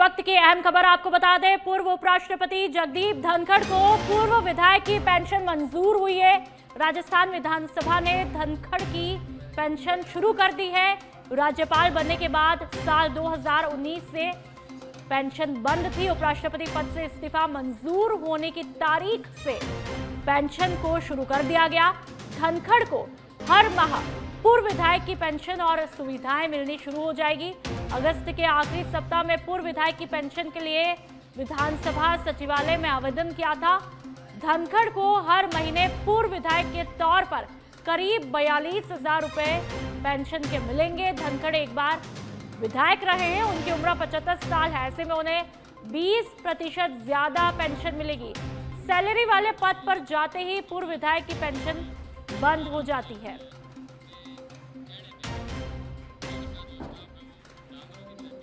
वक्त की अहम खबर आपको बता दें, पूर्व उपराष्ट्रपति जगदीप धनखड़ को पूर्व विधायक की पेंशन मंजूर हुई है। राजस्थान विधानसभा ने धनखड़ की पेंशन शुरू कर दी है। राज्यपाल बनने के बाद साल 2019 से पेंशन बंद थी। उपराष्ट्रपति पद से इस्तीफा मंजूर होने की तारीख से पेंशन को शुरू कर दिया गया। धनखड़ को हर माह पूर्व विधायक की पेंशन और सुविधाएं मिलनी शुरू हो जाएगी। अगस्त के आखिरी सप्ताह में पूर्व विधायक की पेंशन के लिए विधानसभा सचिवालय में आवेदन किया था। धनखड़ को हर महीने पूर्व विधायक के तौर पर करीब 42,000 रुपए पेंशन के मिलेंगे। धनखड़ एक बार विधायक रहे हैं, उनकी उम्र 75 साल है, ऐसे में उन्हें 20% ज्यादा पेंशन मिलेगी। सैलरी वाले पद पर जाते ही पूर्व विधायक की पेंशन बंद हो जाती है।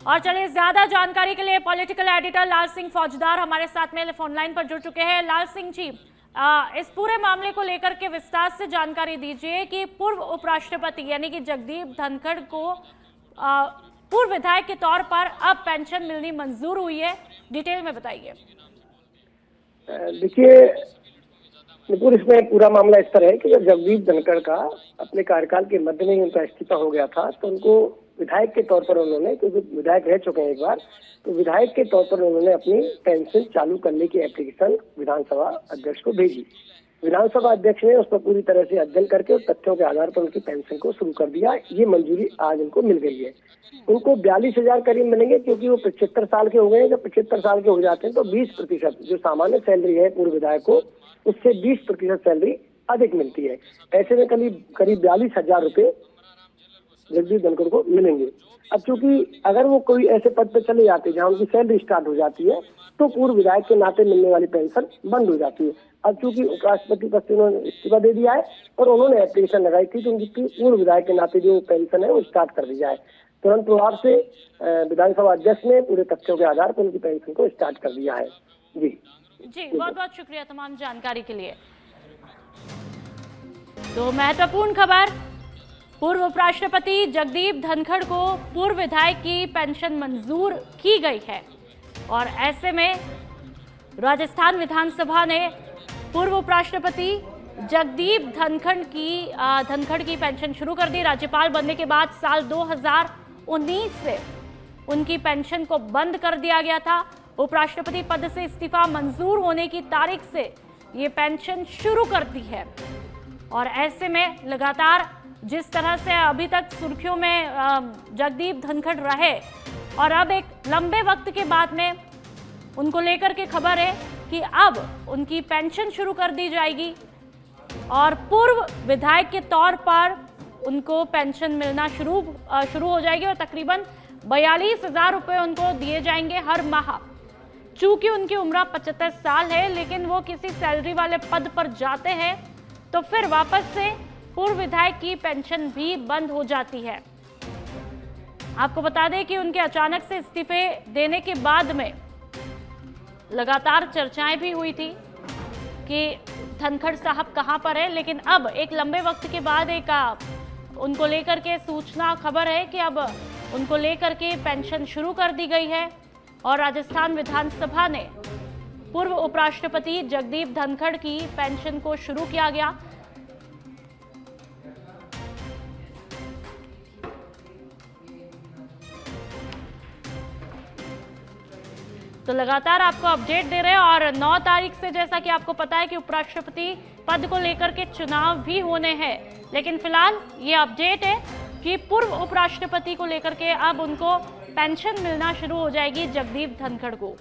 और चलिए, ज्यादा जानकारी के लिए पॉलिटिकल एडिटर लाल सिंह फौजदार हमारे साथ में फोन लाइन पर जुड़ चुके हैं। लाल सिंह जी, इस पूरे मामले को लेकर के विस्तार से जानकारी दीजिए कि पूर्व उपराष्ट्रपति यानी कि जगदीप धनखड़ को पूर्व विधायक के तौर पर अब पेंशन मिलनी मंजूर हुई है। डिटेल में बताइए। देखिए, इसमें पूरा मामला इस तरह है कि जब जगदीप धनखड़ का अपने कार्यकाल के मध्य में उनका इस्तीफा हो गया था, तो उनको विधायक के तौर पर उन्होंने, क्योंकि विधायक रह चुके हैं एक बार, तो विधायक के तौर पर उन्होंने अपनी पेंशन चालू करने की एप्लीकेशन विधानसभा अध्यक्ष को भेजी। विधानसभा अध्यक्ष ने उस पर पूरी तरह से अध्ययन करके उस तथ्यों के आधार पर उनकी पेंशन को शुरू कर दिया। ये मंजूरी आज उनको मिल गई है। उनको 42,000 करीब मिलेंगे, क्योंकि वो 75 साल के हो गए हैं। जब 75 साल के हो जाते हैं तो 20% जो सामान्य सैलरी है पूर्व विधायक को, उससे 20% सैलरी अधिक मिलती है। ऐसे में करीब 42,000 रुपए जगदीप धनखड़ को मिलेंगे। अब चूंकि अगर वो कोई ऐसे पद पे चले जाते हैं जहाँ उनकी सैलरी स्टार्ट हो जाती है, तो पूर्व विधायक के नाते मिलने वाली पेंशन बंद हो जाती है। अब चूंकि उपराष्ट्रपति पद से उन्होंने इस्तीफा दे दिया है और उन्होंने एप्लीकेशन लगाई थी तो उनकी पूर्व विधायक के नाते जो पेंशन है वो स्टार्ट कर दी जाए। तुरंत प्रभाव से विधानसभा अध्यक्ष ने पूरे तथ्यों के आधार पर उनकी पेंशन को स्टार्ट कर दिया है। जी बहुत बहुत शुक्रिया तमाम जानकारी के लिए। तो महत्वपूर्ण खबर, पूर्व उपराष्ट्रपति जगदीप धनखड़ को पूर्व विधायक की पेंशन मंजूर की गई है और ऐसे में राजस्थान विधानसभा ने पूर्व उपराष्ट्रपति जगदीप धनखड़ की पेंशन शुरू कर दी। राज्यपाल बनने के बाद साल 2019 से उनकी पेंशन को बंद कर दिया गया था। उपराष्ट्रपति पद से इस्तीफा मंजूर होने की तारीख से ये पेंशन शुरू कर दी है और ऐसे में लगातार जिस तरह से अभी तक सुर्खियों में जगदीप धनखड़ रहे और अब एक लंबे वक्त के बाद में उनको लेकर के खबर है कि अब उनकी पेंशन शुरू कर दी जाएगी और पूर्व विधायक के तौर पर उनको पेंशन मिलना शुरू हो जाएगी और तकरीबन 42,000 रुपये उनको दिए जाएंगे हर माह। चूंकि उनकी उम्र 75 साल है, लेकिन वो किसी सैलरी वाले पद पर जाते हैं तो फिर वापस से पूर्व विधायक की पेंशन भी बंद हो जाती है। आपको बता दें कि उनके अचानक से इस्तीफे देने के बाद में लगातार चर्चाएं भी हुई थी कि धनखड़ साहब कहां पर है, लेकिन अब एक लंबे वक्त के बाद उनको लेकर के सूचना खबर है कि अब उनको लेकर के पेंशन शुरू कर दी गई है और राजस्थान विधानसभा ने पूर्व उपराष्ट्रपति जगदीप धनखड़ की पेंशन को शुरू किया गया। तो लगातार आपको अपडेट दे रहे हैं और 9 तारीख से जैसा कि आपको पता है कि उपराष्ट्रपति पद को लेकर के चुनाव भी होने हैं, लेकिन फिलहाल ये अपडेट है कि पूर्व उपराष्ट्रपति को लेकर के अब उनको पेंशन मिलना शुरू हो जाएगी जगदीप धनखड़ को।